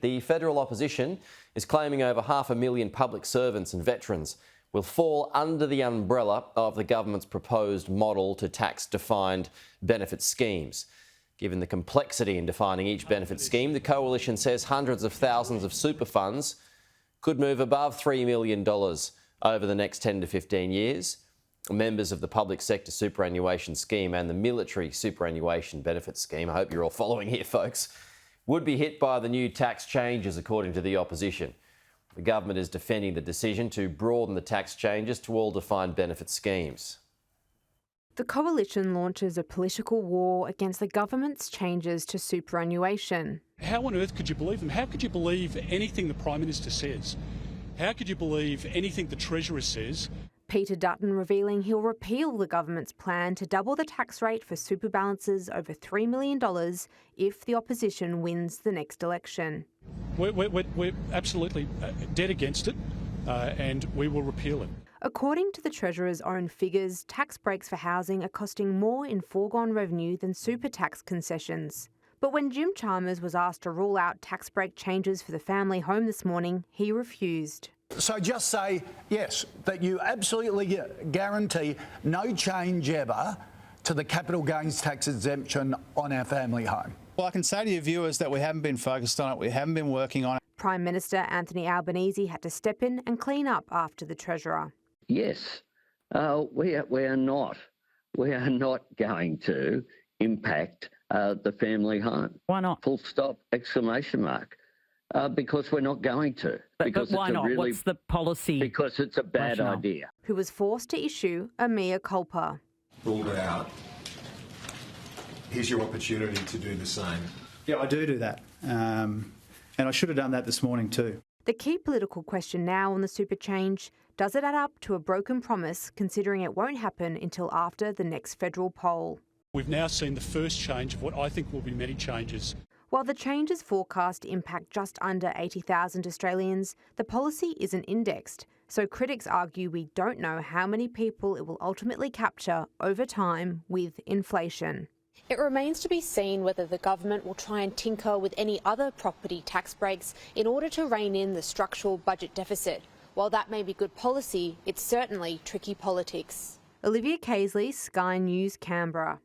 The federal opposition is claiming over 500,000 public servants and veterans will fall under the umbrella of the government's proposed model to tax defined benefit schemes. Given the complexity in defining each benefit scheme, the coalition says hundreds of thousands of super funds could move above $3 million over the next 10 to 15 years. Members of the public sector superannuation scheme and the military superannuation benefit scheme, I hope you're all following here, folks, would be hit by the new tax changes, according to the opposition. The government is defending the decision to broaden the tax changes to all defined benefit schemes. The coalition launches a political war against the government's changes to superannuation. How on earth could you believe them? How could you believe anything the Prime Minister says? How could you believe anything the Treasurer says? Peter Dutton revealing he'll repeal the government's plan to double the tax rate for super balances over $3 million if the opposition wins the next election. We're absolutely dead against it, and we will repeal it. According to the Treasurer's own figures, tax breaks for housing are costing more in foregone revenue than super tax concessions. But when Jim Chalmers was asked to rule out tax break changes for the family home this morning, he refused. So just say, yes, that you absolutely guarantee no change ever to the capital gains tax exemption on our family home. Well, I can say to your viewers that we haven't been focused on it, we haven't been working on it. Prime Minister Anthony Albanese had to step in and clean up after the Treasurer. Yes, we are not going to impact the family home. Why not? Full stop, exclamation mark. Because we're not going to. But why not? What's the policy? Because it's a bad idea. Who was forced to issue a mea culpa. Ruled it out. Here's your opportunity to do the same. Yeah, I do that. And I should have done that this morning too. The key political question now on the super change, does it add up to a broken promise, considering it won't happen until after the next federal poll? We've now seen the first change of what I think will be many changes. While the change is forecast to impact just under 80,000 Australians, the policy isn't indexed, so critics argue we don't know how many people it will ultimately capture over time with inflation. It remains to be seen whether the government will try and tinker with any other property tax breaks in order to rein in the structural budget deficit. While that may be good policy, it's certainly tricky politics. Olivia Casely, Sky News, Canberra.